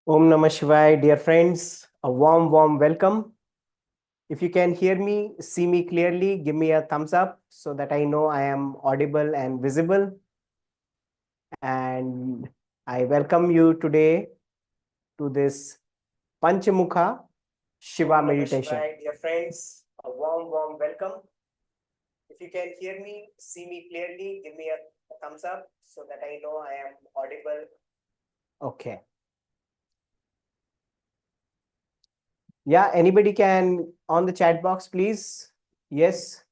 Om Namah Shivaya, dear friends, a warm welcome. If you can hear me, see me clearly, give me a thumbs up so that I know I am audible and visible. And I welcome you today to this Panchamukha Shiva meditation. Dear friends, a warm welcome. If you can hear me, see me clearly, give me a thumbs up so that I know I am audible. Okay. Yeah, anybody can on the chat box, please. Yes,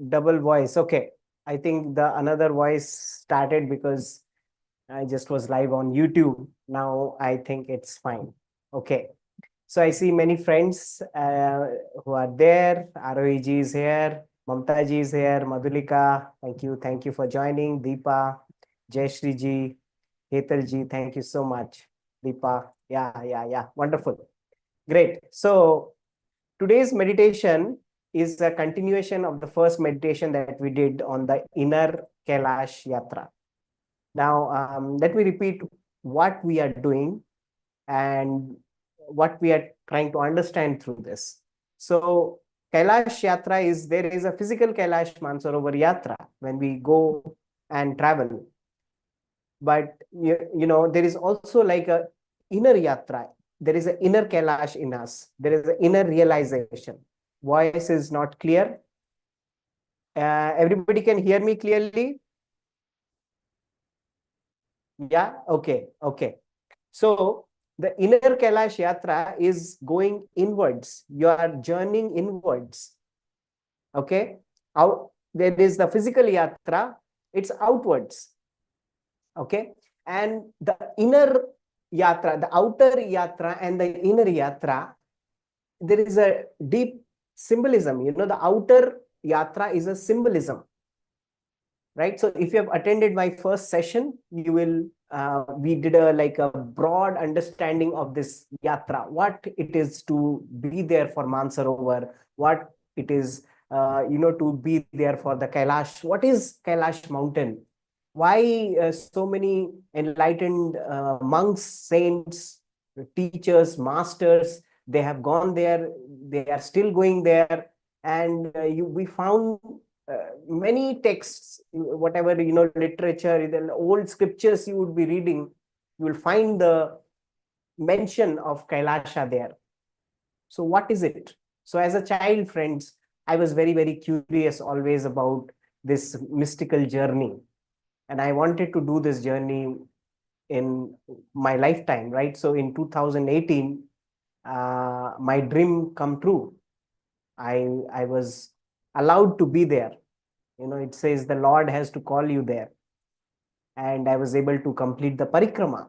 double voice. Okay. I think the another voice started because I just was live on YouTube. Now I think it's fine. Okay. So I see many friends who are there. Arohi is here. Mamta ji is here. Madhulika, thank you. Thank you for joining. Deepa, Jayashri ji, Hetal ji, thank you so much. Deepa, yeah. Wonderful. Great. So today's meditation is a continuation of the first meditation that we did on the inner Kailash Yatra. Now, let me repeat what we are doing and what we are trying to understand through this. So, Kailash Yatra is there is a physical Kailash Mansarovar Yatra when we go and travel. But you know, there is also like a inner Yatra. There is an inner Kailash in us. There is an inner realization. Voice is not clear. Everybody can hear me clearly? Yeah, okay. So the inner Kailash Yatra is going inwards. You are journeying inwards. Okay. Out there is the physical Yatra, it's outwards. Okay. And the inner Yatra, the outer Yatra and the inner Yatra, there is a deep symbolism. You know, the outer Yatra is a symbolism. Right. So if you have attended my first session, you will we did a like a broad understanding of this yatra, what it is to be there for Mansarovar, what it is to be there for the Kailash. What is Kailash mountain? Why so many enlightened monks, saints, teachers, masters, they have gone there, they are still going there, and we found many texts, whatever literature, the old scriptures you would be reading, you will find the mention of Kailasha there. So what is it? So as a child, friends, I was very curious always about this mystical journey, and I wanted to do this journey in my lifetime, right? So in 2018, my dream come true. I was allowed to be there. It says the Lord has to call you there. And I was able to complete the parikrama.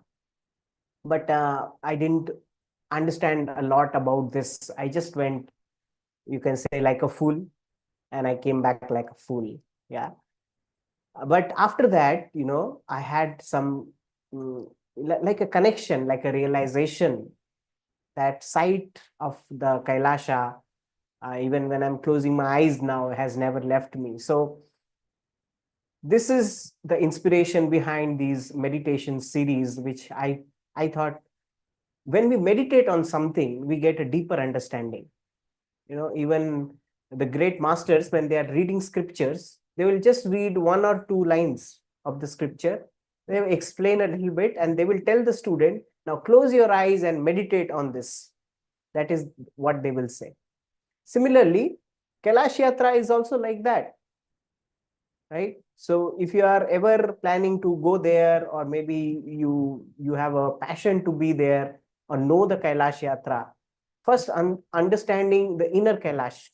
But I didn't understand a lot about this. I just went, you can say, like a fool, and I came back like a fool. Yeah. But after that, I had some like a connection, like a realization that sight of the Kailasha, even when I'm closing my eyes now, has never left me. So this is the inspiration behind these meditation series, which I thought when we meditate on something, we get a deeper understanding. Even the great masters, when they are reading scriptures, they will just read one or two lines of the scripture. They will explain a little bit and they will tell the student, now close your eyes and meditate on this. That is what they will say. Similarly, Kailash Yatra is also like that, right? So if you are ever planning to go there, or maybe you have a passion to be there or know the Kailash Yatra, first understanding the inner Kailash,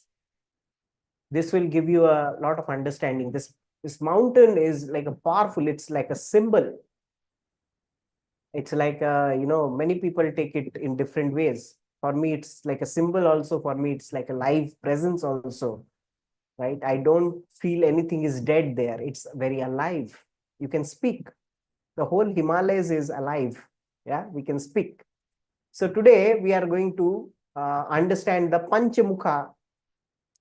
this will give you a lot of understanding. This mountain is like a powerful, it's like a symbol. It's like many people take it in different ways. For me, it's like a symbol. Also for me, it's like a live presence also, right? I don't feel anything is dead there. It's very alive. You can speak. The whole Himalayas is alive. Yeah, we can speak. So today we are going to understand the Panchamukha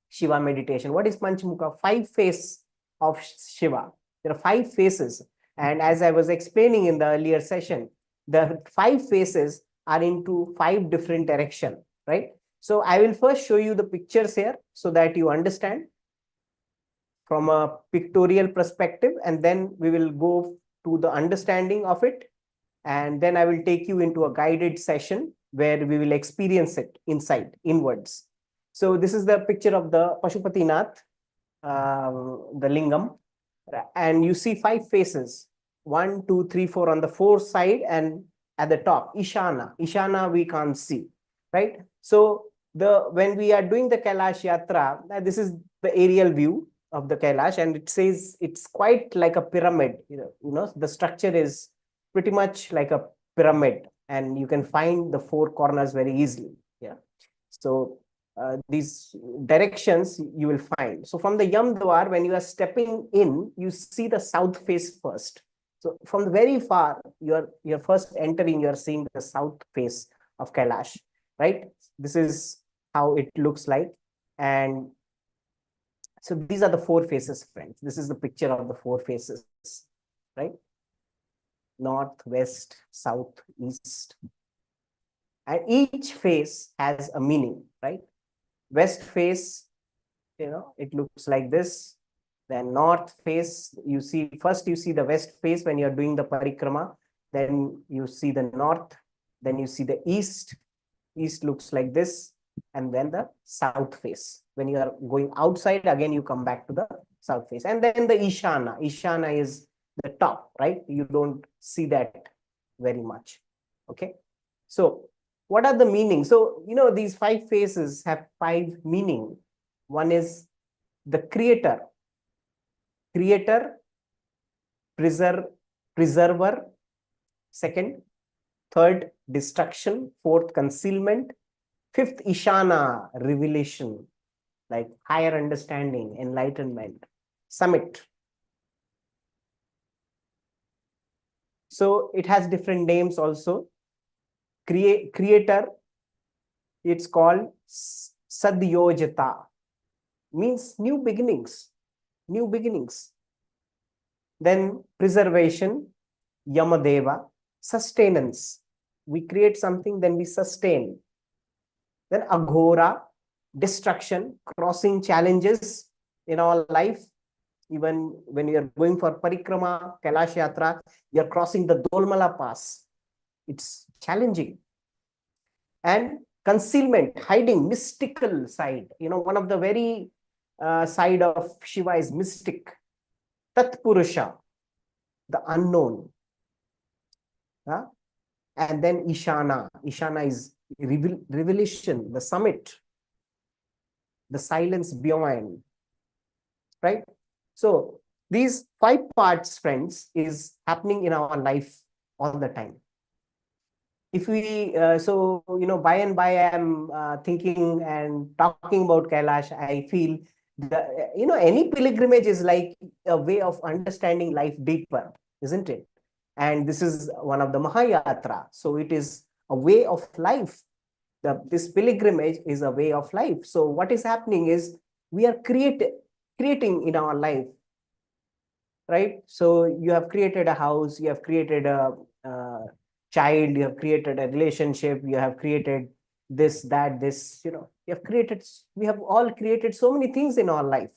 Shiva meditation. What is Panchamukha? 5 faces of Shiva. There are 5 faces. And as I was explaining in the earlier session, the 5 faces are into 5 different directions, right? So I will first show you the pictures here so that you understand from a pictorial perspective, and then we will go to the understanding of it, and then I will take you into a guided session where we will experience it inside, inwards. So this is the picture of the Pashupatinath, the lingam, and you see 5 faces, 1, 2, 3, 4 on the 4th side, and at the top, Ishana we can't see, right? So when we are doing the Kailash Yatra, this is the aerial view of the Kailash, and it says it's quite like a pyramid. The structure is pretty much like a pyramid, and you can find the 4 corners very easily. Yeah. So these directions you will find. So from the Yam Dwar, when you are stepping in, you see the south face first. So from the very far, you're first entering, you're seeing the south face of Kailash, right? This is how it looks like. And so these are the 4 faces, friends. This is the picture of the 4 faces, right? North, west, south, east. And each face has a meaning, right? West face, it looks like this. Then north face, you see the west face when you're doing the parikrama. Then you see the north. Then you see the east. East looks like this. And then the south face. When you are going outside, again, you come back to the south face. And then the Ishana. Ishana is the top, right? You don't see that very much. Okay. So what are the meanings? So, these 5 faces have 5 meaning. One is the creator, preserver. Second, third, destruction. Fourth, concealment. Fifth, Ishana, revelation, like higher understanding, enlightenment. Summit. So it has different names also. Creator, it's called Sadyojata, means new beginnings. Then preservation, Yamadeva. Sustenance, we create something, then we sustain. Then Aghora, destruction, crossing challenges in our life. Even when you are going for parikrama, Kailash Yatra, you are crossing the Dolmala Pass. It's challenging. And concealment, hiding, mystical side. One of the very side of Shiva is mystic. Tat Purusha, the unknown. And then Ishana. Ishana is revelation, the summit, the silence beyond. Right? So these 5 parts, friends, is happening in our life all the time. If we, by and by, I'm thinking and talking about Kailash, I feel any pilgrimage is like a way of understanding life deeper, isn't it? And this is one of the Mahayatra. So it is a way of life. This pilgrimage is a way of life. So what is happening is we are creating in our life, right? So you have created a house, you have created a child, you have created a relationship, you have created this, that, this, we have all created so many things in our life.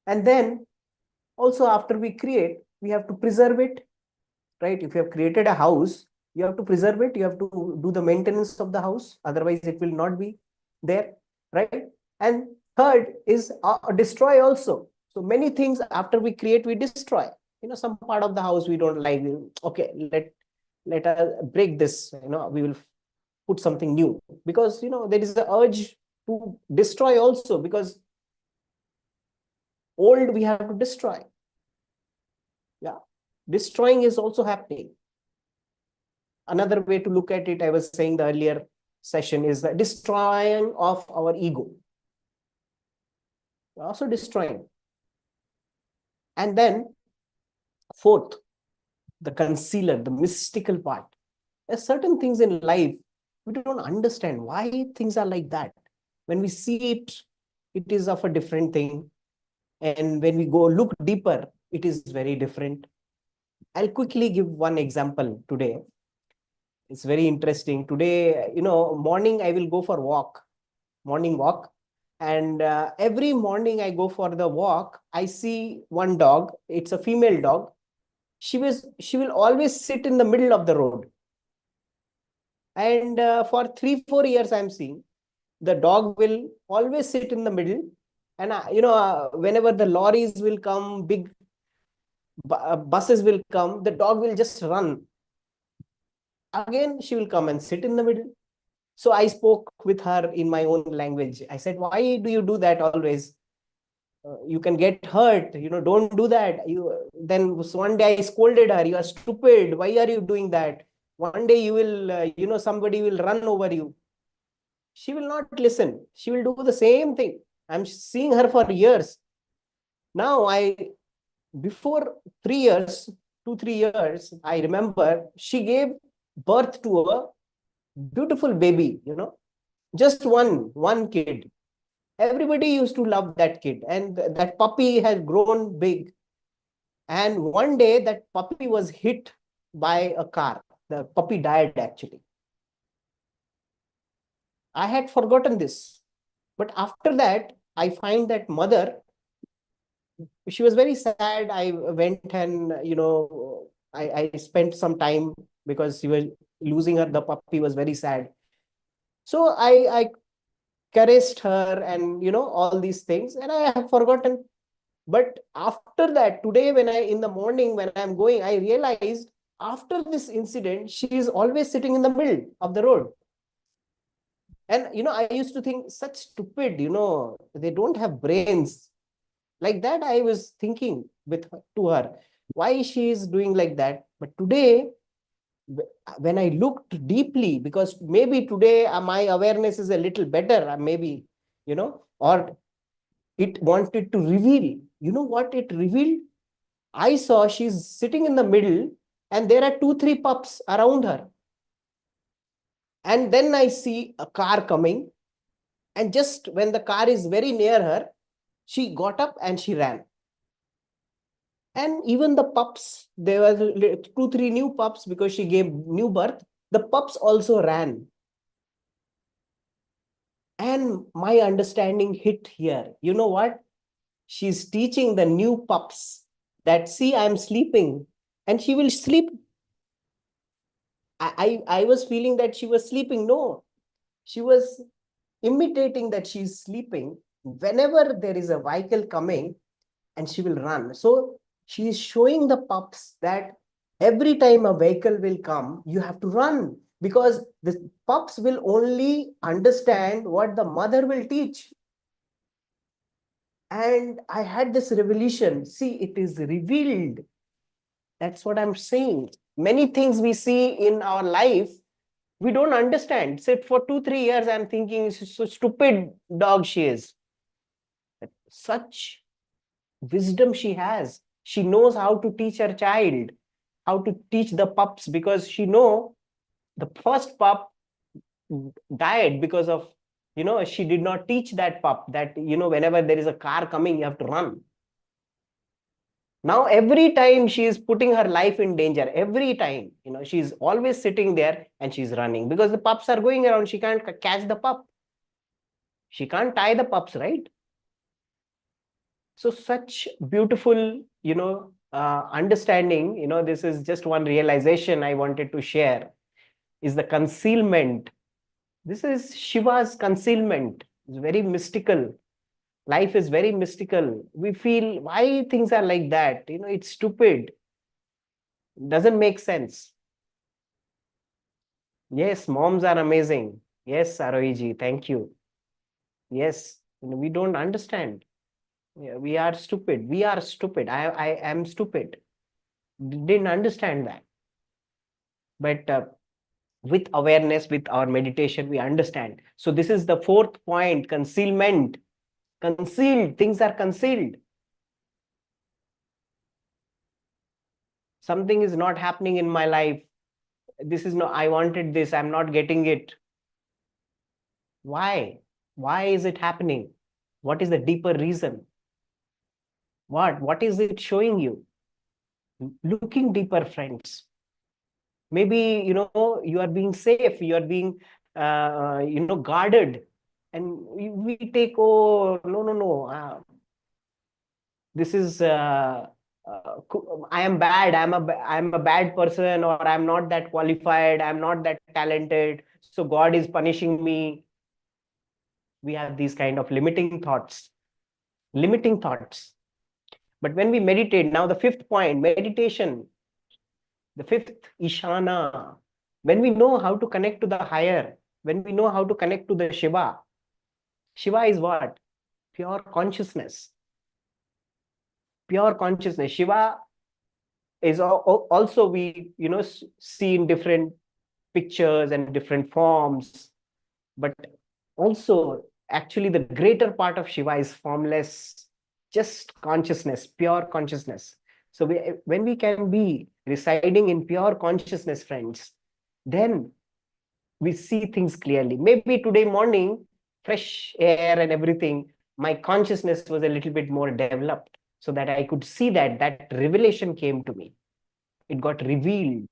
And then also after we create, we have to preserve it, right? If you have created a house, you have to preserve it, you have to do the maintenance of the house, otherwise it will not be there, right? And third is destroy also. So many things after we create, we destroy. Some part of the house we don't like. Okay, let us break this. We will put something new, because there is the urge to destroy also, because old we have to destroy. Yeah, destroying is also happening. Another way to look at it, I was saying the earlier session, is the destroying of our ego. Also destroying. And then fourth, the concealer, the mystical part. There's certain things in life we don't understand why things are like that. When we see it, it is of a different thing. And when we go look deeper, it is very different. I'll quickly give one example today. It's very interesting. Today, morning I will go for walk, morning walk. And every morning I go for the walk, I see one dog. It's a female dog. She will always sit in the middle of the road. And for 3 4 years, I'm seeing the dog will always sit in the middle. And whenever the lorries will come, big buses will come, the dog will just run. Again, she will come and sit in the middle. So I spoke with her in my own language. I said, why do you do that always? You can get hurt. Don't do that. Then one day I scolded her. You are stupid. Why are you doing that? One day you will, somebody will run over you. She will not listen. She will do the same thing. I'm seeing her for years. Now, before 3 years, 2 3 years, I remember she gave birth to a beautiful baby, just one kid. Everybody used to love that kid, and that puppy has grown big. And one day that puppy was hit by a car. The puppy died actually. I had forgotten this. But after that, I find that mother, she was very sad. I went and, I spent some time because she was losing her. The puppy was very sad. So I caressed her and, all these things, and I have forgotten. But after that, today, in the morning, when I'm going, I realized after this incident, she is always sitting in the middle of the road. And, I used to think such stupid, they don't have brains. Like that, I was thinking to her, why she is doing like that. But today, when I looked deeply, because maybe today my awareness is a little better, maybe, or it wanted to reveal, what it revealed? I saw she's sitting in the middle and there are 2 3 pups around her. And then I see a car coming, and just when the car is very near her, she got up and she ran. And even the pups, there were 2 3 new pups because she gave new birth. The pups also ran. And my understanding hit here. You know what? She's teaching the new pups that, see, I'm sleeping, and she will sleep. I was feeling that she was sleeping. No, she was imitating that she's sleeping. Whenever there is a vehicle coming, and she will run. So she is showing the pups that every time a vehicle will come, you have to run, because the pups will only understand what the mother will teach. And I had this revelation. See, it is revealed. That's what I'm saying. Many things we see in our life, we don't understand. Say for 2 3 years, I'm thinking, so stupid dog she is. Such wisdom she has. She knows how to teach her child, how to teach the pups, because she know the first pup died because of, she did not teach that pup that, whenever there is a car coming, you have to run. Now, every time she is putting her life in danger, every time, she's always sitting there and she's running because the pups are going around. She can't catch the pup. She can't tie the pups, right? So such beautiful, understanding, this is just one realization I wanted to share, is the concealment. This is Shiva's concealment. It's very mystical. Life is very mystical. We feel why things are like that. It's stupid. Doesn't make sense. Yes, moms are amazing. Yes, Arohiji, thank you. Yes, we don't understand. Yeah, we are stupid. We are stupid. I am stupid. Didn't understand that. But with awareness, with our meditation, we understand. So this is the fourth point, concealment. Concealed, things are concealed. Something is not happening in my life. This is not, I wanted this, I'm not getting it. Why? Why is it happening? What is the deeper reason? What is it showing you? Looking deeper, friends. Maybe, you are being safe, you are being, guarded. And we take, oh, no, no, no. This is, I am bad. I'm a bad person, or I'm not that qualified. I'm not that talented. So God is punishing me. We have these kind of limiting thoughts, limiting thoughts. But when we meditate, now the fifth point, meditation, the fifth Ishana, when we know how to connect to the higher, when we know how to connect to the Shiva, Shiva is what? Pure consciousness. Pure consciousness. Shiva is also, we, see in different pictures and different forms, but also actually the greater part of Shiva is formless, just consciousness, pure consciousness. So when we can be residing in pure consciousness, friends, then we see things clearly. Maybe today morning, fresh air and everything, my consciousness was a little bit more developed, so that I could see that revelation came to me. It got revealed.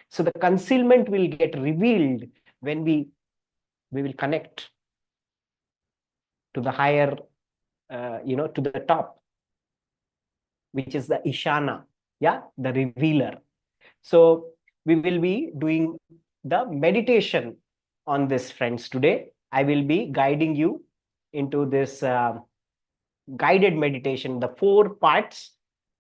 So the concealment will get revealed when we will connect to the higher, to the top, which is the Ishana, yeah, the revealer. So we will be doing the meditation on this, friends. Today, I will be guiding you into this guided meditation, the 4 parts,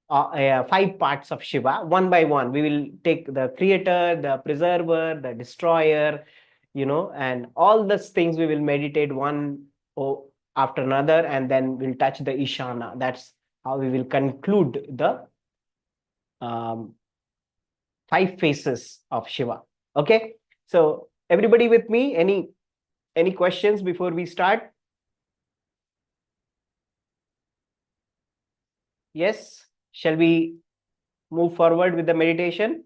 5 parts of Shiva, one by one. We will take the creator, the preserver, the destroyer, and all those things we will meditate one after another, and then we'll touch the Ishana. That's how we will conclude the um, 5 faces of Shiva. Okay, so everybody with me? Any questions before we start? Yes. Shall we move forward with the meditation?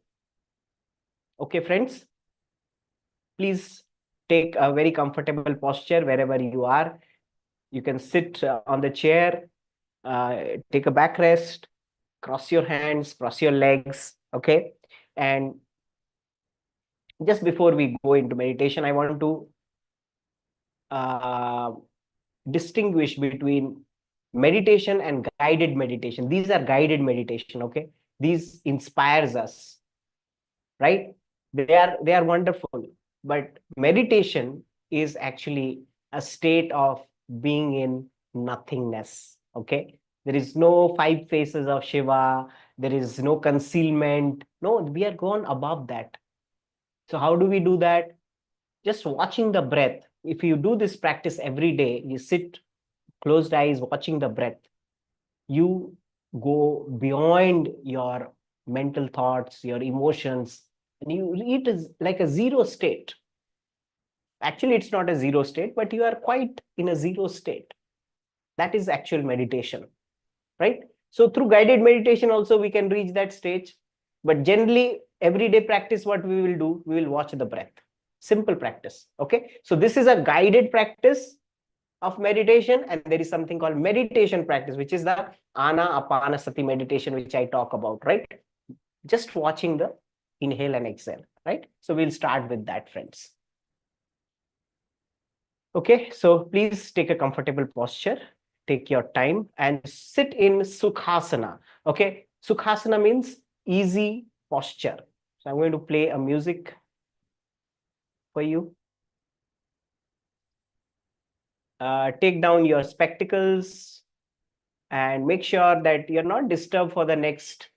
Okay, friends. Please take a very comfortable posture wherever you are. You can sit on the chair, take a back rest, cross your hands, cross your legs. Okay. And just before we go into meditation, I want to uh, distinguish between meditation and guided meditation. These are guided meditation. Okay. These inspires us, right? They are wonderful, but meditation is actually a state of being in nothingness. Okay, there is no 5 faces of Shiva, there is no concealment. No, we are gone above that. So how do we do that? Just watching the breath. If you do this practice every day, you sit closed eyes watching the breath, you go beyond your mental thoughts, your emotions, and it is like a zero state. Actually, it's not a zero state, but you are quite in a zero state. That is actual meditation, right? So through guided meditation also we can reach that stage. But generally, everyday practice, what we will do, we will watch the breath. Simple practice. Okay. So this is a guided practice of meditation, and there is something called meditation practice, which is the Anapanasati meditation, which I talk about, right? Just watching the inhale and exhale, right? So we'll start with that, friends. Okay, so please take a comfortable posture, take your time and sit in Sukhasana. Okay, Sukhasana means easy posture. So I'm going to play a music for you. Take down your spectacles and make sure that you're not disturbed for the next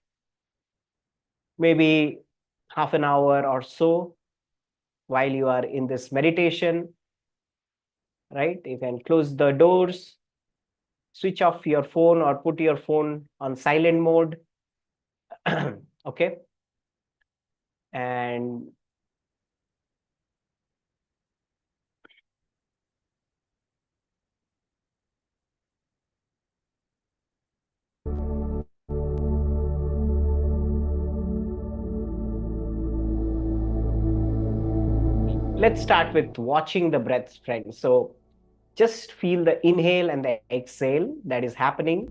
maybe half an hour or so while you are in this meditation, right? You can close the doors, switch off your phone or put your phone on silent mode. Okay. And let's start with watching the breath, friends. So just feel the inhale and the exhale that is happening.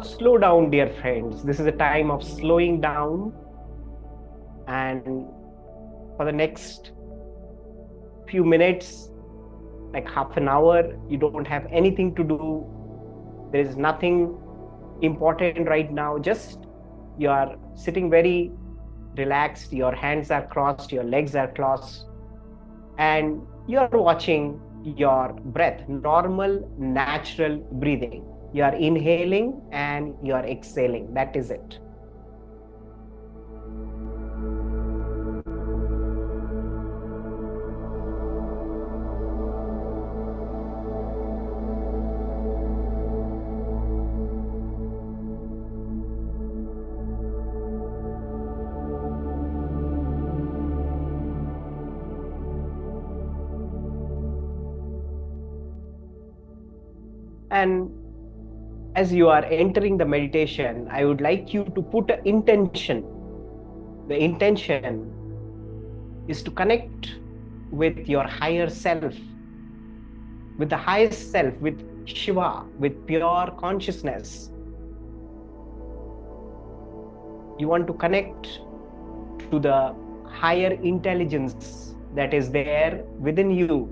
So slow down, dear friends. This is a time of slowing down, and for the next few minutes, like half an hour, you don't have anything to do. There is nothing important right now. Just you are sitting very relaxed, your hands are crossed, your legs are crossed, and you are watching your breath, normal, natural breathing. You are inhaling and you are exhaling. That is it. And as you are entering the meditation, I would like you to put an intention. The intention is to connect with your higher self, with the highest self, with Shiva, with pure consciousness. You want to connect to the higher intelligence that is there within you.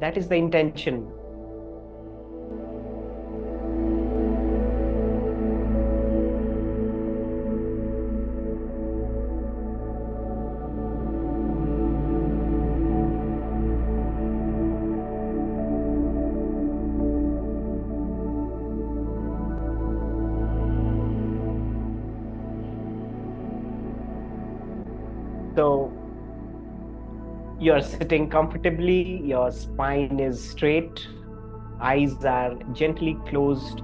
That is the intention. So you're sitting comfortably, your spine is straight, eyes are gently closed,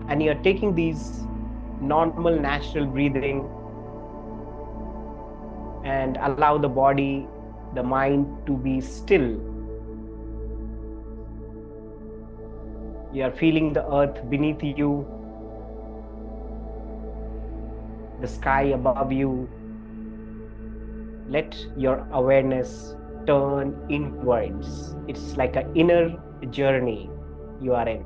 and you're taking these normal, natural breathing, and allow the body, the mind to be still. You are feeling the earth beneath you, the sky above you. Let your awareness turn inwards. It's like an inner journey you are in.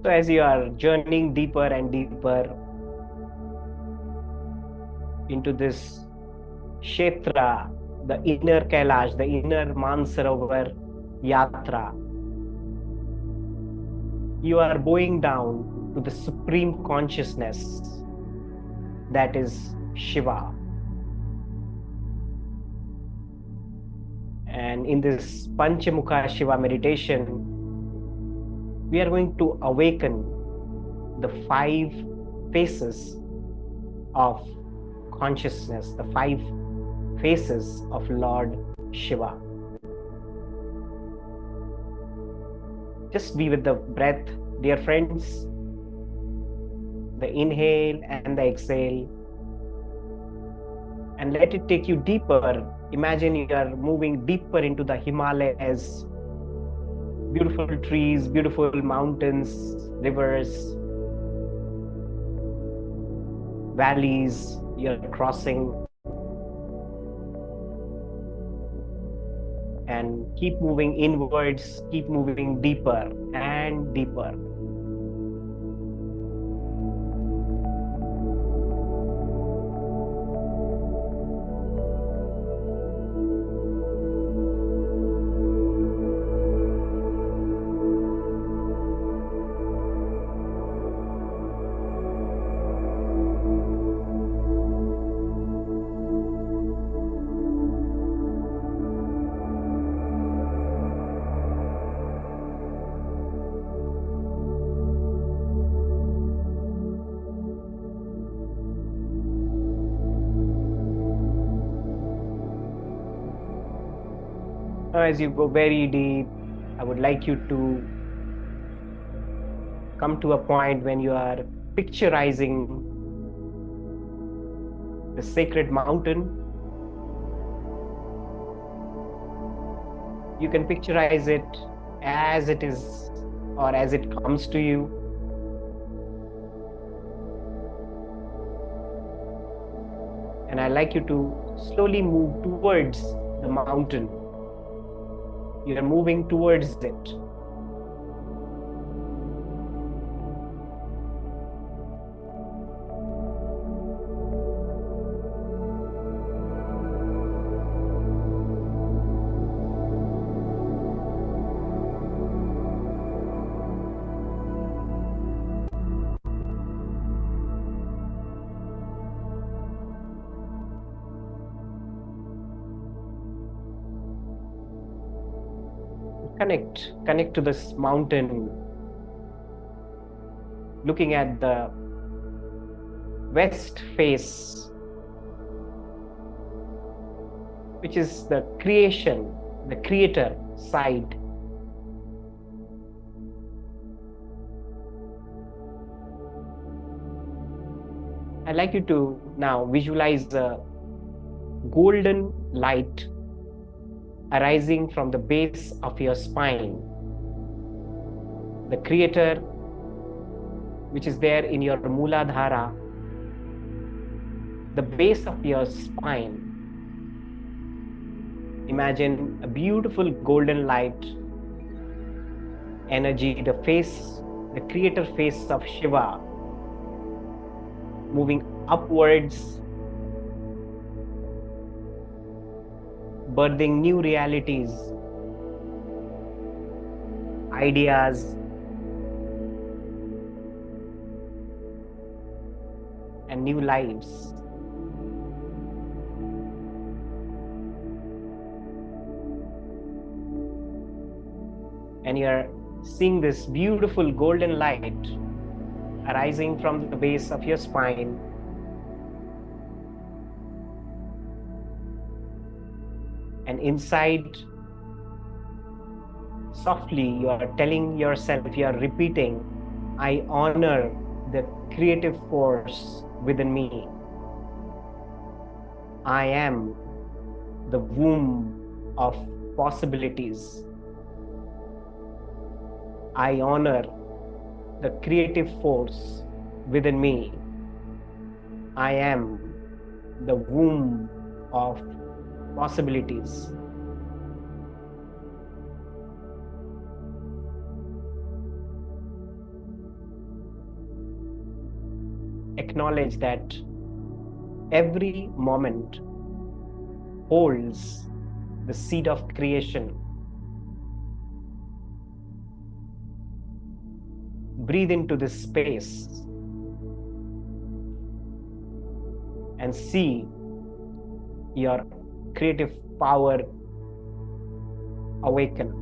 So as you are journeying deeper and deeper into this Kshetra, the inner Kailash, the inner Mansarovar Yatra, you are bowing down to the supreme consciousness that is Shiva. And in this Panchamukha Shiva meditation, we are going to awaken the 5 faces of consciousness, the 5 faces of Lord Shiva. Just be with the breath, dear friends. The inhale and the exhale. And let it take you deeper. Imagine you are moving deeper into the Himalayas. Beautiful trees, beautiful mountains, rivers, valleys you're crossing. And keep moving inwards, keep moving deeper and deeper. Now, as you go very deep, I would like you to come to a point when you are picturizing the sacred mountain. You can picturize it as it is or as it comes to you. And I'd like you to slowly move towards the mountain. You are moving towards it. Connect to this mountain, looking at the west face, which is the creation, the creator side. I'd like you to now visualize a golden light arising from the base of your spine. The creator, which is there in your Mooladhara, the base of your spine. Imagine a beautiful golden light energy, the face, the creator face of Shiva, moving upwards, birthing new realities, ideas, and new lives. And you're seeing this beautiful golden light arising from the base of your spine. And inside, softly, you are telling yourself, you are repeating, I honor the creative force within me. I am the womb of possibilities. I honor the creative force within me. I am the womb of possibilities. Acknowledge that every moment holds the seed of creation. Breathe into this space and see your creative power awaken.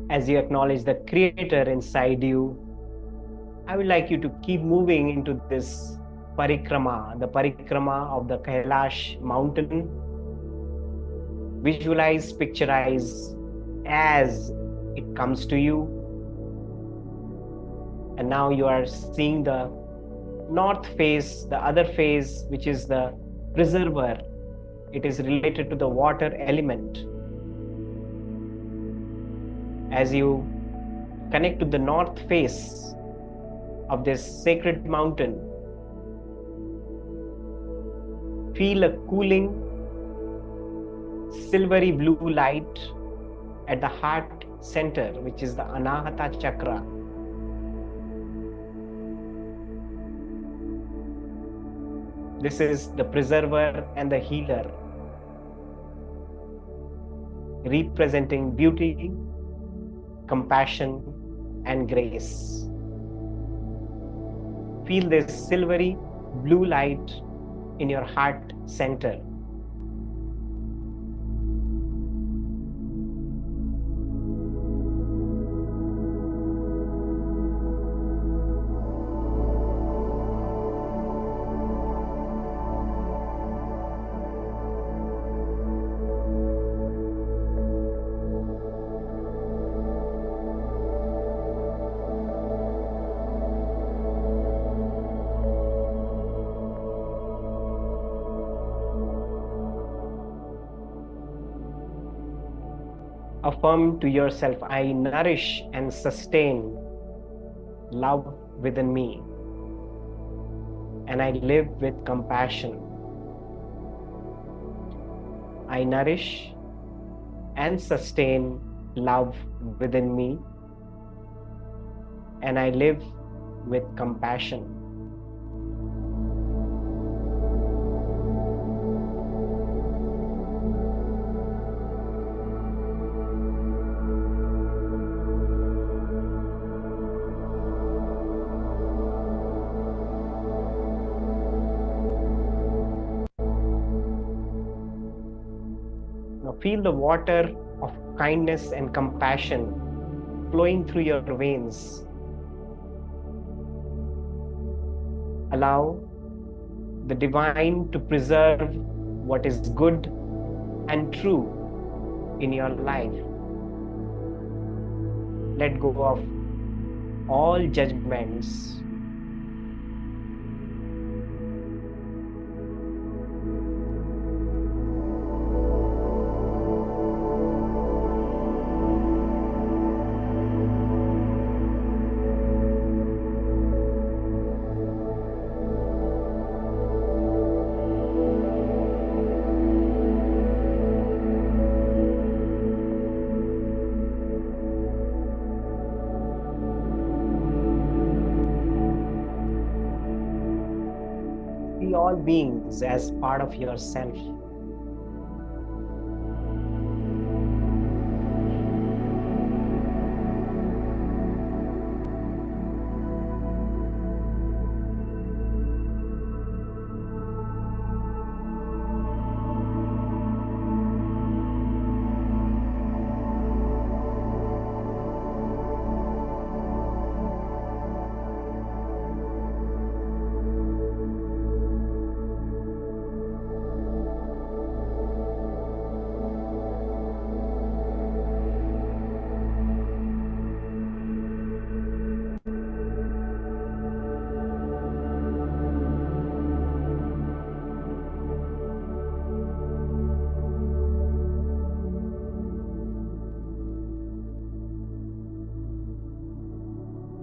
As you acknowledge the creator inside you, I would like you to keep moving into this parikrama, the parikrama of the Kailash mountain. Visualize, picturize as it comes to you. And now you are seeing the north face, the other face, which is the preserver. It is related to the water element. As you connect to the north face of this sacred mountain. Feel a cooling, silvery blue light at the heart center, which is the Anahata chakra. This is the preserver and the healer, representing beauty, compassion, and grace. Feel this silvery blue light in your heart center. Affirm to yourself, I nourish and sustain love within me, and I live with compassion. I nourish and sustain love within me, and I live with compassion. Feel the water of kindness and compassion flowing through your veins. Allow the divine to preserve what is good and true in your life. Let go of all judgments. See all beings as part of yourself.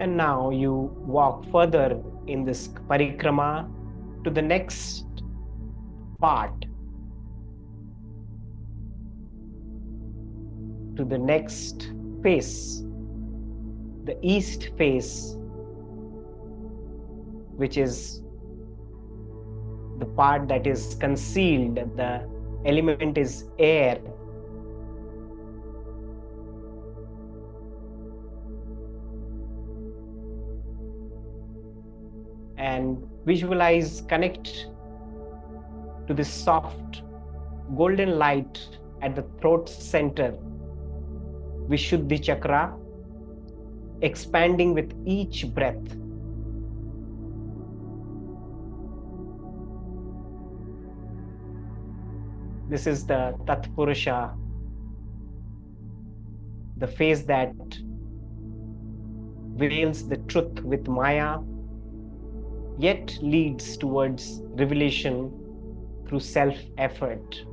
And now you walk further in this parikrama to the next part, to the next face, the east face, which is the part that is concealed. The element is air. And visualize, connect to this soft golden light at the throat center, Vishuddhi chakra, expanding with each breath. This is the Tatpurusha, the face that veils the truth with Maya, yet leads towards revelation through self-effort.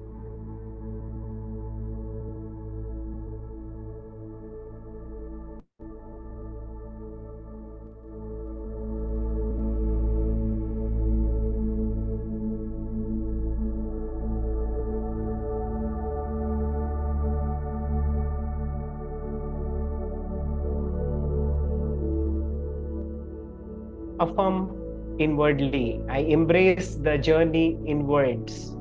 Affirm inwardly. I embrace the journey inwards.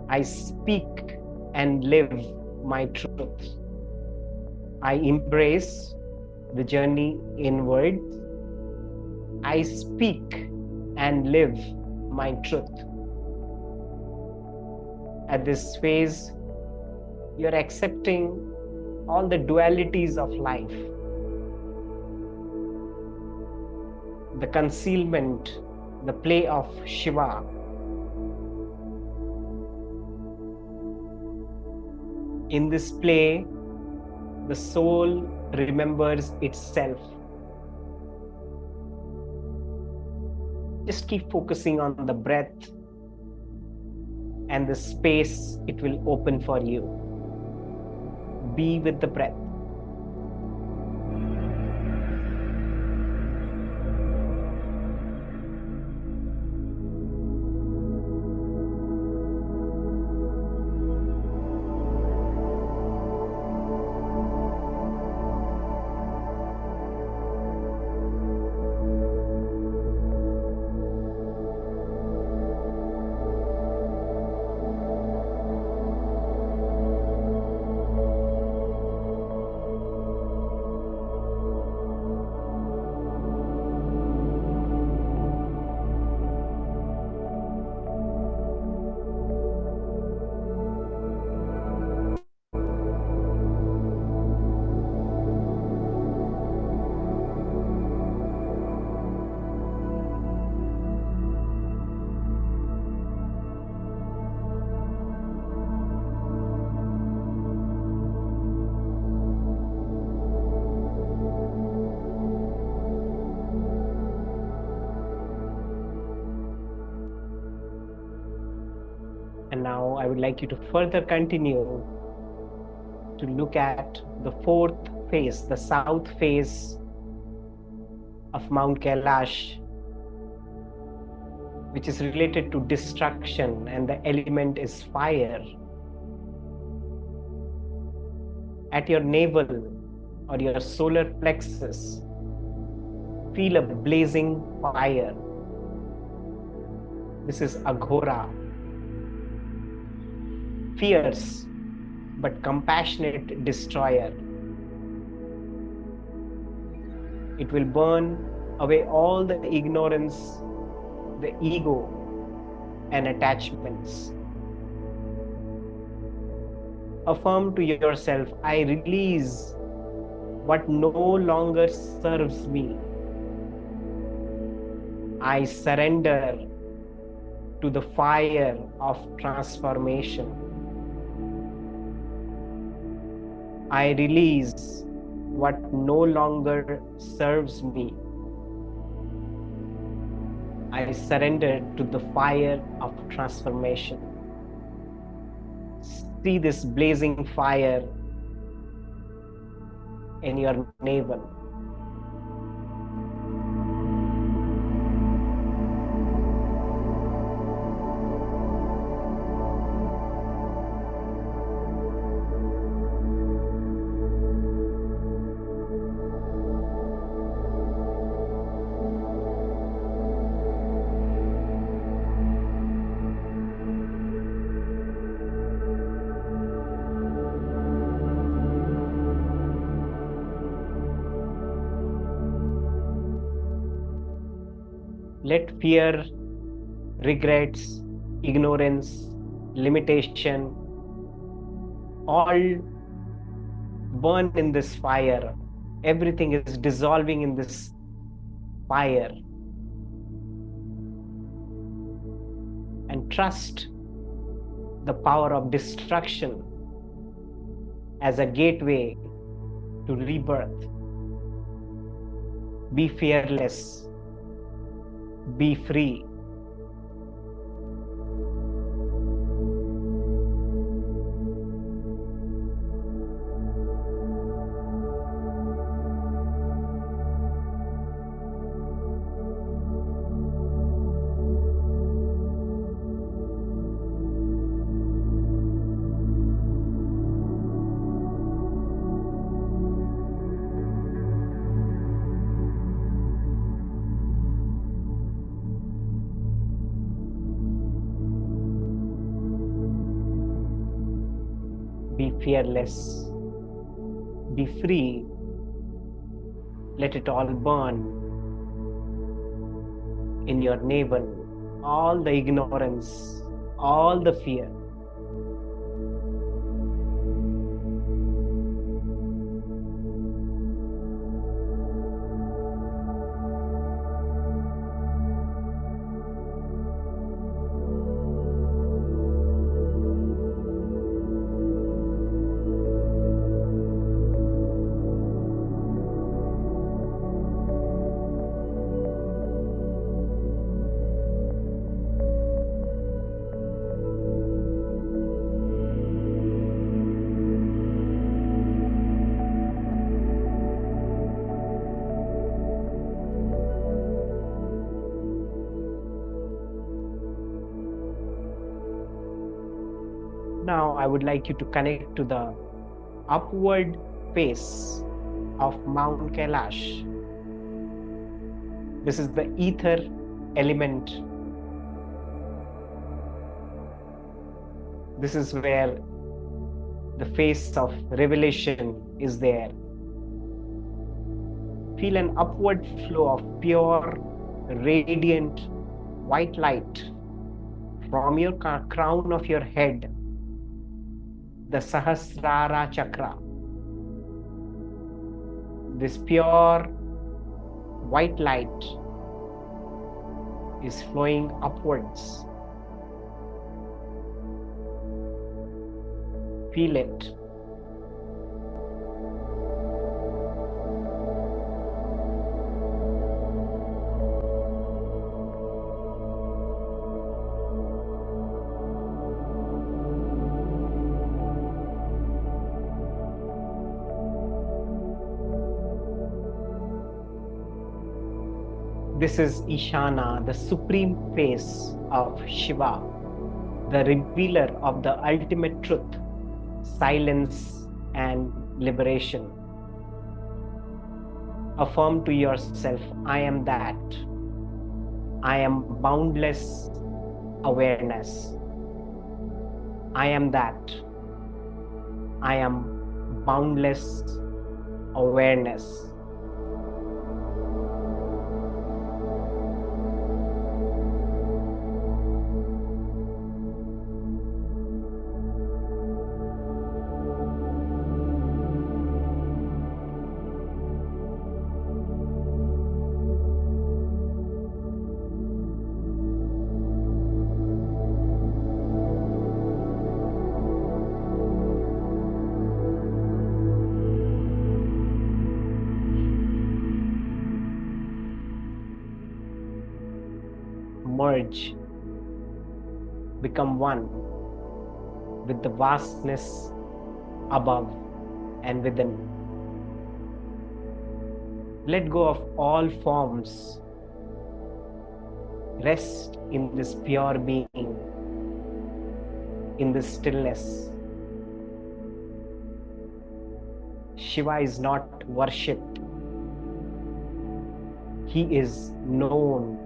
I speak and live my truth. I embrace the journey inwards. I speak and live my truth. At this phase, you're accepting all the dualities of life. The concealment, the play of Shiva. In this play, the soul remembers itself. Just keep focusing on the breath and the space it will open for you. Be with the breath. And now I would like you to further continue to look at the fourth face, the south face of Mount Kailash, which is related to destruction, and the element is fire. At your navel or your solar plexus, feel a blazing fire. This is Aghora. Fierce but compassionate destroyer. It will burn away all the ignorance, the ego, and attachments. Affirm to yourself, I release what no longer serves me. I surrender to the fire of transformation. I release what no longer serves me. I surrender to the fire of transformation. See this blazing fire in your navel. Let fear, regrets, ignorance, limitation, all burn in this fire. Everything is dissolving in this fire. And trust the power of destruction as a gateway to rebirth. Be fearless. Be free. fearless. Be free. Let it all burn in your navel. All the ignorance, all the fear. Now I would like you to connect to the upward face of Mount Kailash. This is the ether element. This is where the face of revelation is there. Feel an upward flow of pure, radiant, white light from your crown of your head, the Sahasrara chakra. This pure white light is flowing upwards. Feel it. This is Ishana, the supreme face of Shiva, the revealer of the ultimate truth, silence and liberation. Affirm to yourself, I am that. I am boundless awareness. I am that. I am boundless awareness. Merge, become one with the vastness above and within. Let go of all forms. Rest in this pure being, in this stillness. Shiva is not worshipped. He is known.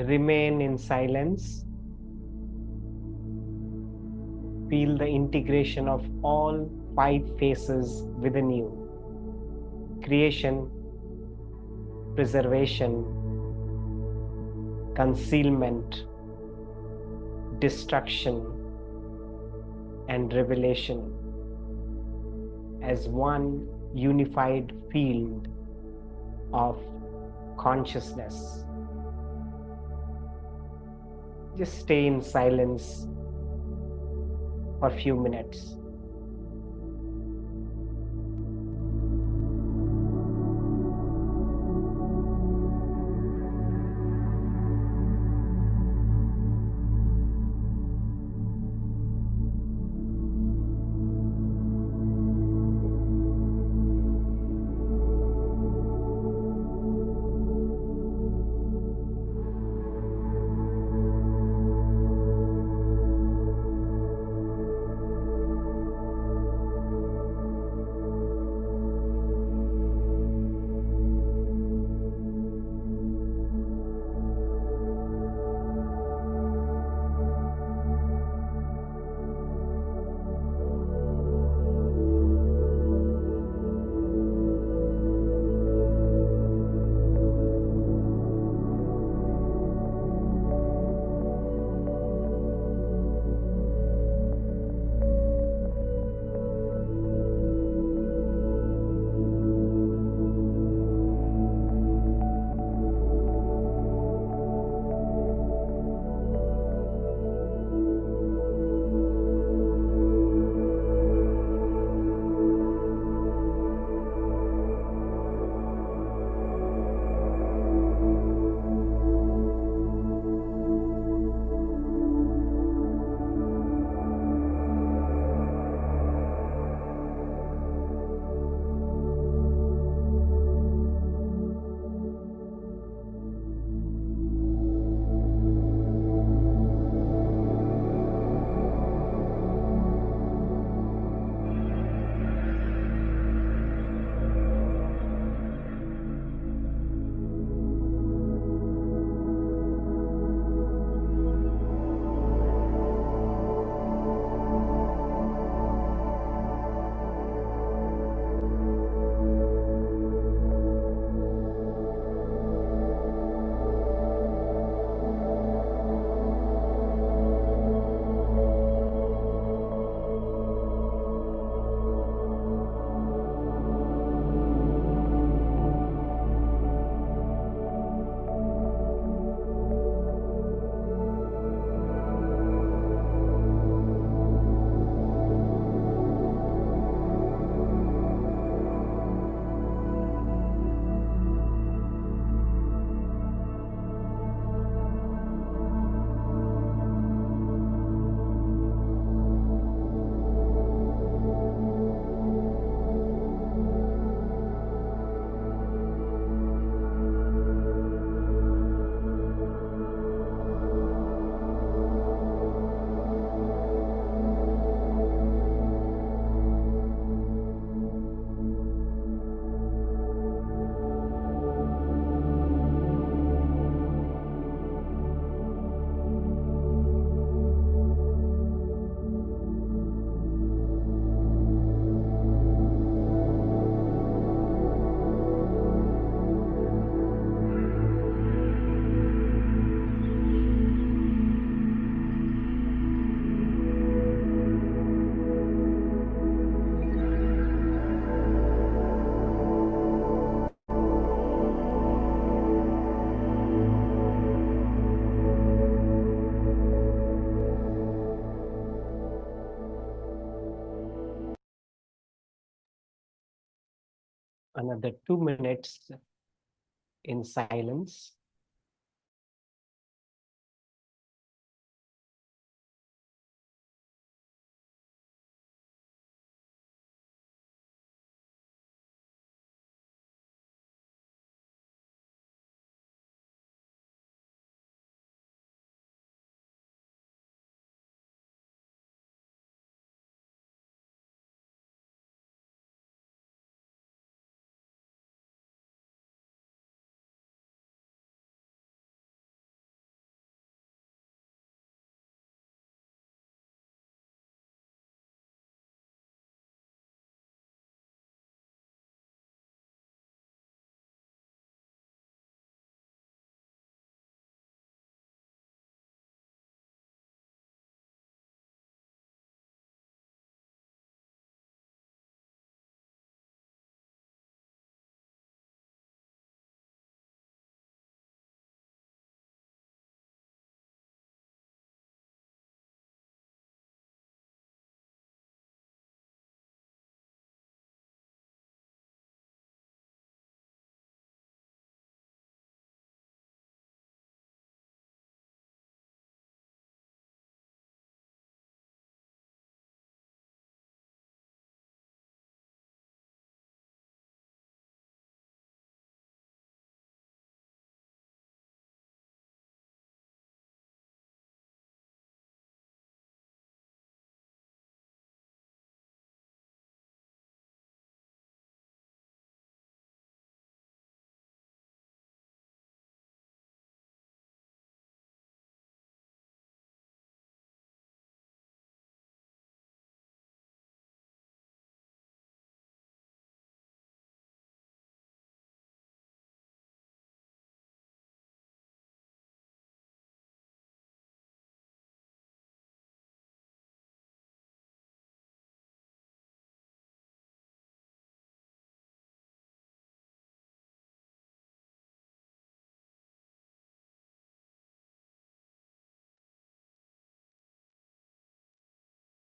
Remain in silence. Feel the integration of all 5 faces within you. Creation, preservation, concealment, destruction, and revelation as one unified field of consciousness. Just stay in silence for a few minutes. Another 2 minutes in silence.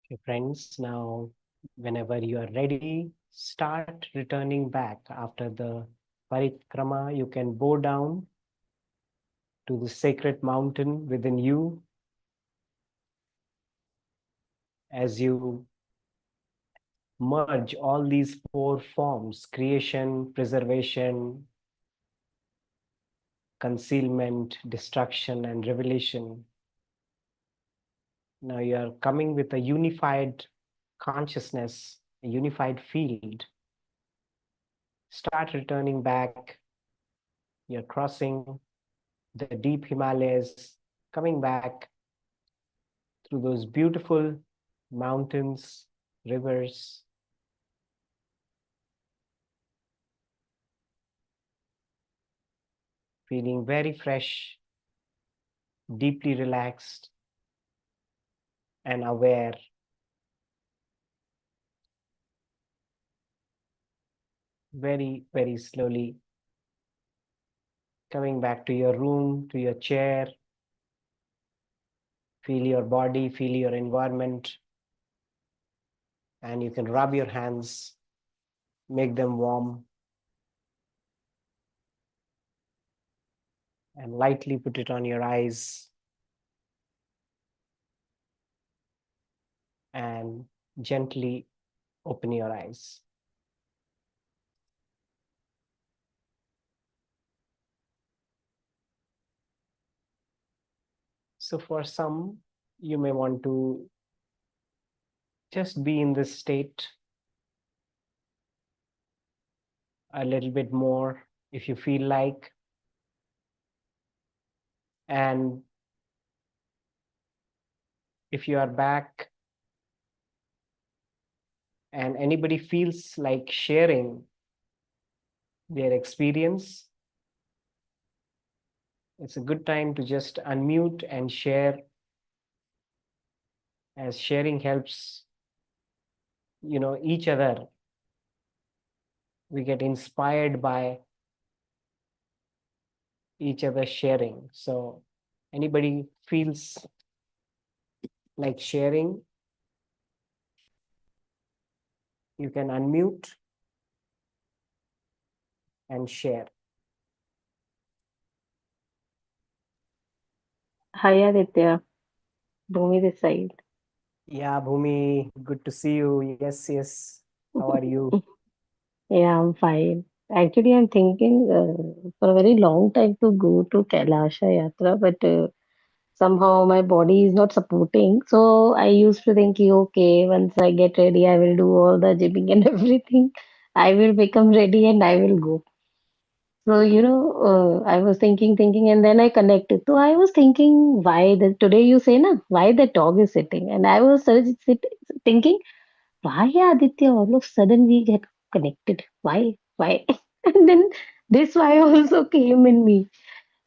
Okay, friends, now whenever you are ready, start returning back after the parikrama. You can bow down to the sacred mountain within you as you merge all these four forms: creation, preservation, concealment, destruction, and revelation. Now you are coming with a unified consciousness, a unified field. Start returning back. You're crossing the deep Himalayas, coming back through those beautiful mountains, rivers, feeling very fresh, deeply relaxed and aware. Very, very slowly coming back to your room, to your chair. Feel your body, feel your environment, and you can rub your hands, make them warm, and lightly put it on your eyes and gently open your eyes. So for some, you may want to just be in this state a little bit more if you feel like. And if you are back and anybody feels like sharing their experience, it's a good time to just unmute and share, as sharing helps, each other. We get inspired by each other sharing. So anybody feels like sharing, you can unmute and share. Hi Aditya, Bhumi this side. Yeah, Bhumi, good to see you. Yes, yes. How are you? Yeah, I'm fine. Actually, I'm thinking for a very long time to go to Kailash Yatra, but somehow my body is not supporting. So I used to think, okay, once I get ready, I will do all the gymming and everything. I will become ready and I will go. So, I was thinking, and then I connected. So I was thinking, today you say, na, why the dog is sitting? And I was thinking, why Aditya all of a sudden we get connected? Why? And then this why also came in me.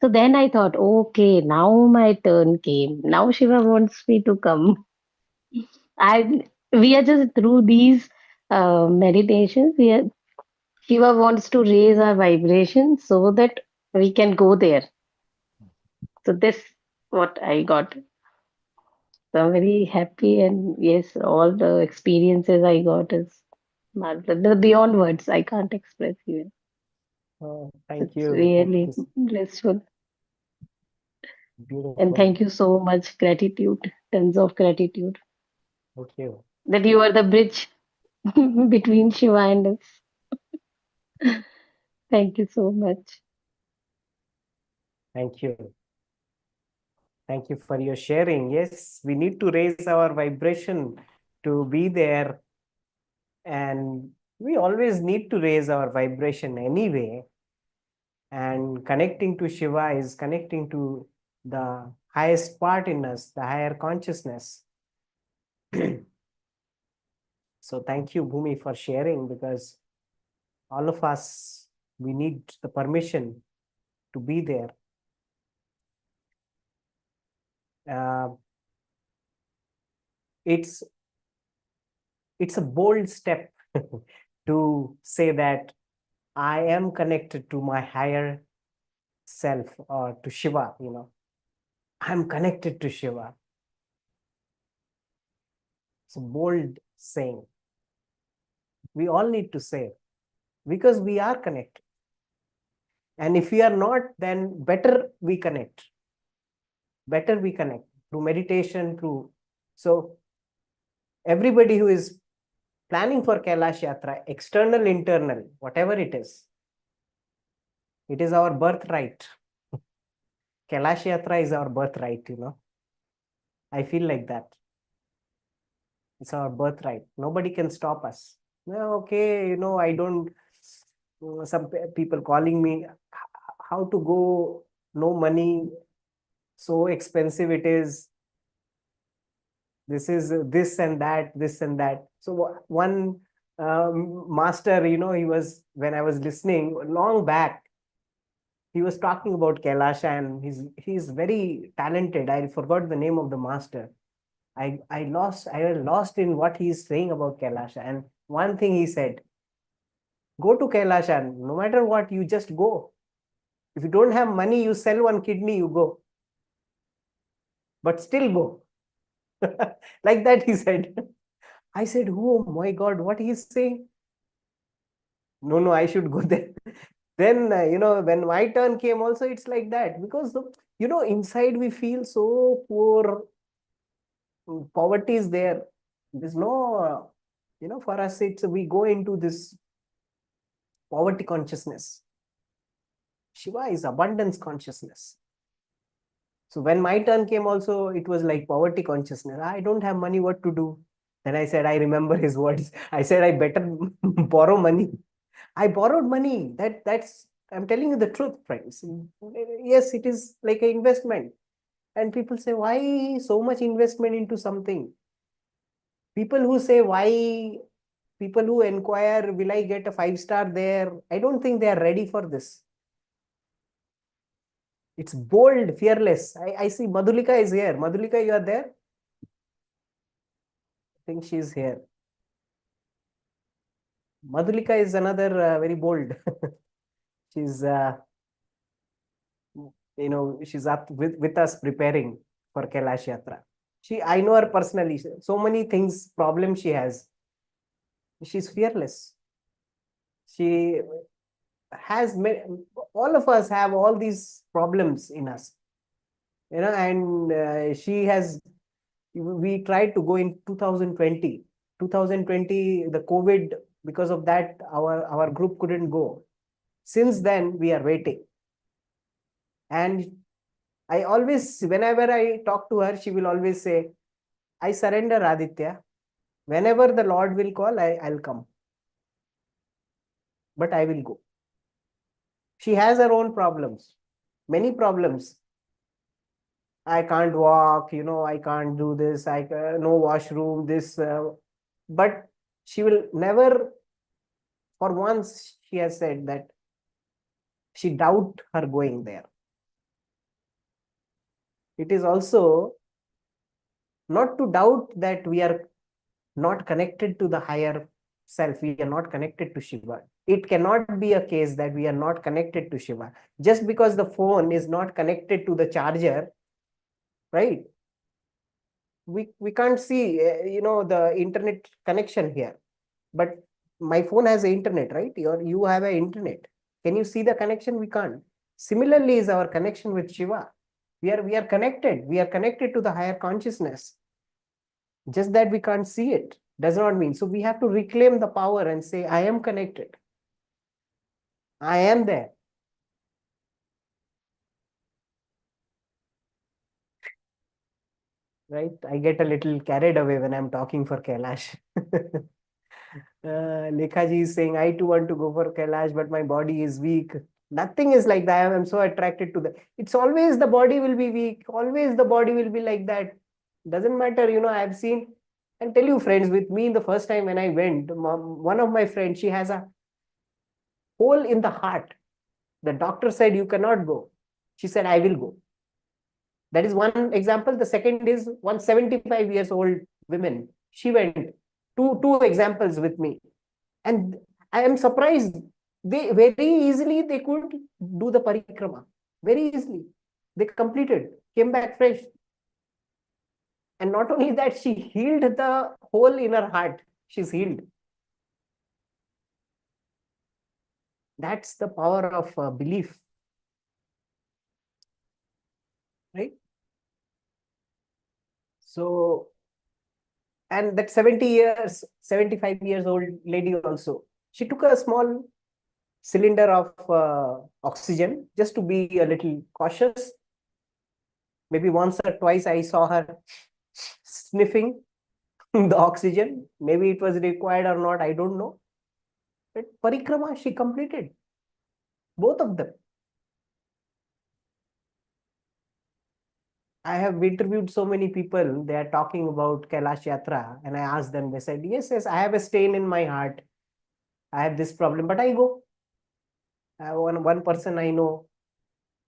So then I thought, okay, now my turn came. Now Shiva wants me to come. I We are just through these meditations. Shiva wants to raise our vibration so that we can go there. So this what I got. So I'm very happy, and yes, all the experiences I got is marvelous. They're beyond words. I can't express even. Oh, thank It's you. Thank really you. blissful. And Beautiful. thank you so much. Gratitude, tons of gratitude Thank you. that you are the bridge between Shiva and us. Thank you so much. Thank you. Thank you for your sharing. Yes, we need to raise our vibration to be there. And we always need to raise our vibration anyway. And connecting to Shiva is connecting to the highest part in us, the higher consciousness. So thank you, Bhumi, for sharing, because all of us, we need the permission to be there. Uh, it's it's a bold step to say that I am connected to my higher self, or to Shiva. I'm connected to Shiva. It's a bold saying. We all need to say it because we are connected. And if we are not, then better we connect. Better we connect through meditation, through. So everybody who is planning for Kailash Yatra, external, internal, whatever it is our birthright. Kailash Yatra is our birthright, I feel like that. It's our birthright. Nobody can stop us. No, okay, I don't, some people calling me, how to go, no money, so expensive it is. This is this and that, this and that. So one master, he was, when I was listening long back, he was talking about Kailash and he's very talented. I forgot the name of the master. I was lost in what he's saying about Kailash. And one thing he said, go to Kailash and no matter what, you just go. If you don't have money, you sell one kidney, you go. But still go. Like that he said. I said, oh my God, what he's saying? No, I should go there. Then, when my turn came also, it's like that. Because, inside we feel so poor. Poverty is there. There's no, for us, we go into this poverty consciousness. Shiva is abundance consciousness. So when my turn came also, it was like poverty consciousness. I don't have money, what to do? Then I said, I remember his words. I said, I better borrow money. I borrowed money. I'm telling you the truth, friends. Yes, it is like an investment. And people say, why so much investment into something? People who say, why, people who inquire, will I get a 5-star there? I don't think they are ready for this. It's bold, fearless. I see Madhulika is here. Madhulika, you are there? I think she's here. Madhulika is another very bold. She's, she's up with us preparing for Kailash Yatra. I know her personally. So many things, problems she has. She's fearless. She has, all of us have all these problems in us, and we tried to go in 2020. 2020, the COVID, because of that, our group couldn't go. Since then, we are waiting. And I always, whenever I talk to her, she will always say, I surrender, Aditya. Whenever the Lord will call, I'll come. But I will go. She has her own problems, many problems. I can't walk, I can't do this, no washroom, this. But she will never, for once, she has said that she doubt her going there. It is also not to doubt that we are not connected to the higher self. We are not connected to Shiva. It cannot be a case that we are not connected to Shiva. Just because the phone is not connected to the charger, right? We can't see, the internet connection here. But my phone has a internet, right? You have an internet. Can you see the connection? We can't. Similarly is our connection with Shiva. We are connected. We are connected to the higher consciousness. Just that we can't see it does not mean. So we have to reclaim the power and say, I am connected. I am there. Right? I get a little carried away when I'm talking for Kailash. Lekhaji is saying, I too want to go for Kailash, but my body is weak. Nothing is like that. I'm so attracted to that. It's always the body will be weak. Always the body will be like that. Doesn't matter. I've seen, and tell you friends, with me the first time when I went, one of my friends, she has a hole in the heart. The doctor said, you cannot go. She said, I will go. That is one example. The second is 175 years old women. She went. Two examples with me. And I am surprised. They very easily they could do the parikrama. Very easily. They completed, came back fresh. And not only that, she healed the hole in her heart. She's healed. That's the power of belief, right? So, and that 70 years, 75 years old lady also, she took a small cylinder of oxygen just to be a little cautious. Maybe once or twice I saw her sniffing the oxygen. Maybe it was required or not, I don't know. But parikrama she completed, both of them. I have interviewed so many people. They are talking about Kailash Yatra, and I asked them. They said, "Yes, yes, I have a stain in my heart. I have this problem, but I go." One person I know,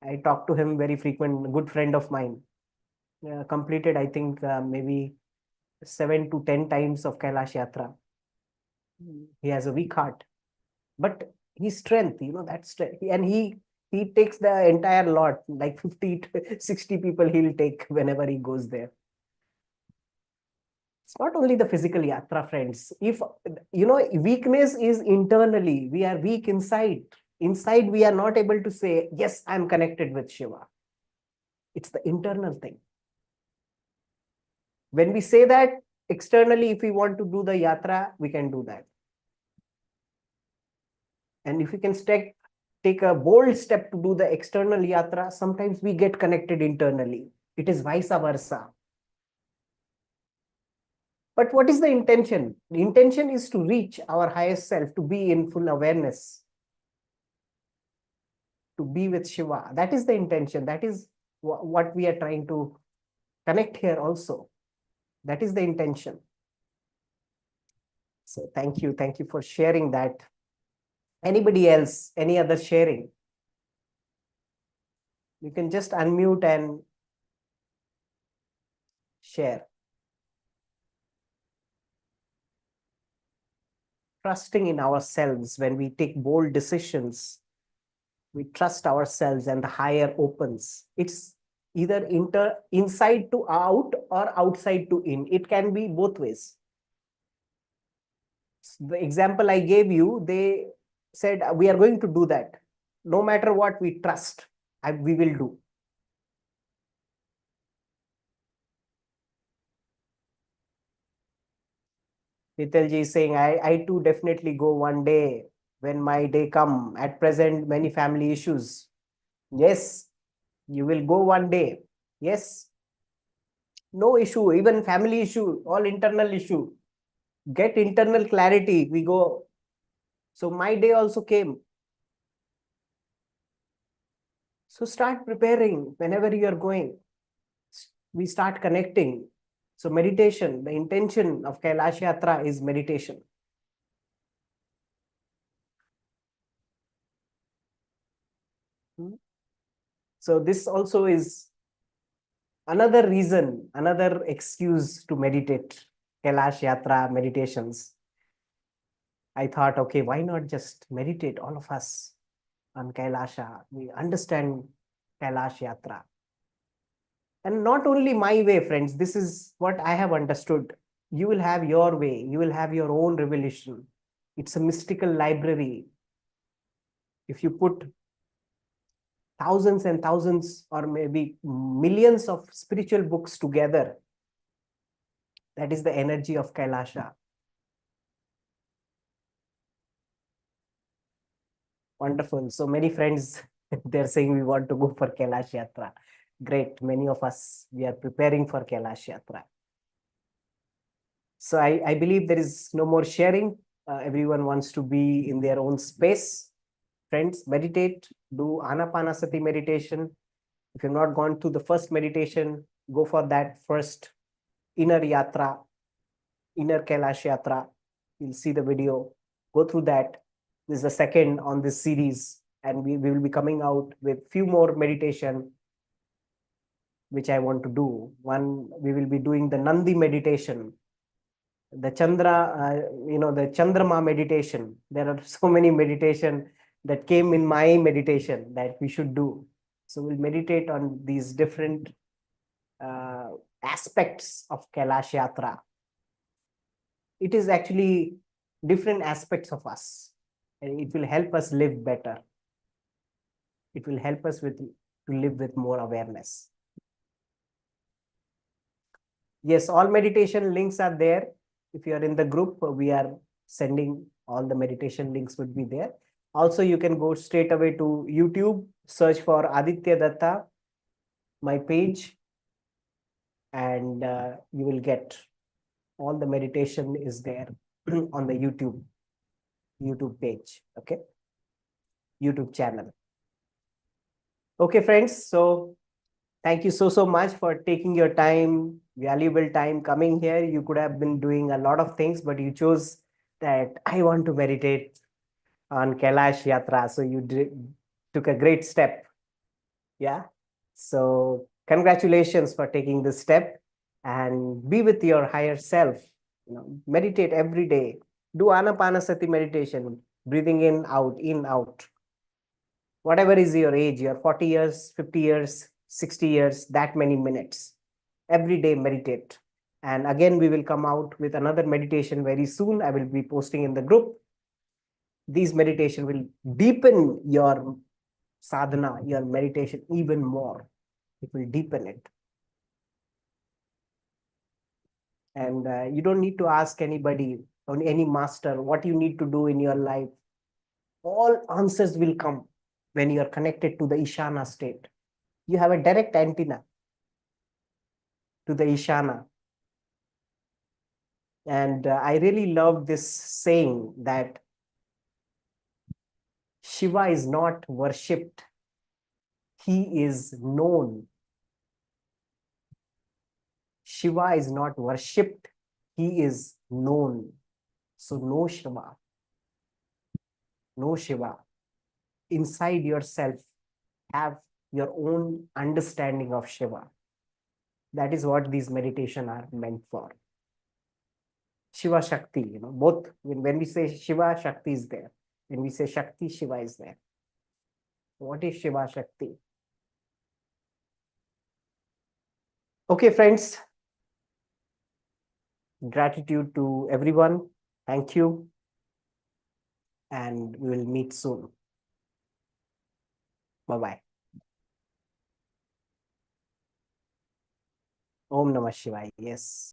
I talk to him very frequent, good friend of mine. Completed, I think, maybe 7 to 10 times of Kailash Yatra. He has a weak heart, but his strength, that strength, and he takes the entire lot, like 50 to 60 people he'll take whenever he goes there. It's not only the physical yatra, friends. If weakness is internally, we are weak inside. Inside, we are not able to say, yes, I'm connected with Shiva. It's the internal thing. When we say that externally, if we want to do the yatra, we can do that. And if we can take a bold step to do the external yatra, sometimes we get connected internally. It is vice versa. But what is the intention? The intention is to reach our highest self, to be in full awareness, to be with Shiva. That is the intention. That is what we are trying to connect here also. That is the intention. So thank you. Thank you for sharing that. Anybody else? Any other sharing? You can just unmute and share. Trusting in ourselves when we take bold decisions, we trust ourselves and the higher opens. It's either inside to out or outside to in. It can be both ways. The example I gave you, they said, we are going to do that. No matter what, we trust, we will do. Nitalji is saying, I too definitely go one day when my day come. At present, many family issues. Yes, you will go one day. Yes, no issue, even family issue, all internal issue. Get internal clarity, we go. So my day also came. So start preparing whenever you are going. We start connecting. So meditation, the intention of Kailash Yatra is meditation. So this also is another reason, another excuse to meditate. Kailash Yatra meditations. I thought, okay, why not just meditate, all of us, on Kailasha? We understand Kailash Yatra. And not only my way, friends, this is what I have understood. You will have your way, you will have your own revelation. It's a mystical library. If you put thousands and thousands or maybe millions of spiritual books together, that is the energy of Kailasha. Wonderful. So many friends, they're saying we want to go for Kailash Yatra. Great. Many of us, we are preparing for Kailash Yatra. So I believe there is no more sharing. Everyone wants to be in their own space. Friends, meditate, do Anapanasati meditation. If you've not gone through the first meditation, go for that first inner yatra, inner Kailash Yatra. You'll see the video. Go through that. This is the second on this series, and we will be coming out with few more meditation, which I want to do. One, we will be doing the Nandi meditation, the Chandra, the Chandrama meditation. There are so many meditation that came in my meditation that we should do. So we'll meditate on these different aspects of Kailash Yatra. It is actually different aspects of us. And it will help us live better. It will help us to live with more awareness. Yes, all meditation links are there. If you are in the group, we are sending all the meditation links would be there. Also, you can go straight away to YouTube, search for Aditya Datta, my page, and you will get all the meditation is there on the YouTube page. Okay, YouTube channel. Okay, friends. So thank you so much for taking your time, valuable time coming here. You could have been doing a lot of things, but you chose that I want to meditate on Kailash Yatra. So you took a great step. Yeah. So congratulations for taking this step and be with your higher self. Meditate every day. Do Anapanasati meditation, breathing in, out. Whatever is your age, you're 40 years, 50 years, 60 years, that many minutes. Every day meditate. And again, we will come out with another meditation very soon. I will be posting in the group. These meditation will deepen your sadhana, your meditation even more. It will deepen it. And you don't need to ask anybody or any master what you need to do in your life. All answers will come when you are connected to the Ishana state. You have a direct antenna to the Ishana. And I really love this saying that Shiva is not worshipped, he is known. Shiva is not worshipped, he is known. So know Shiva. Know Shiva. Inside yourself, have your own understanding of Shiva. That is what these meditation are meant for. Shiva Shakti, both when we say Shiva, Shakti is there. When we say Shakti, Shiva is there. What is Shiva Shakti? Okay, friends. Gratitude to everyone. Thank you. And we will meet soon. Bye-bye. Om Namah Shivaya. Yes.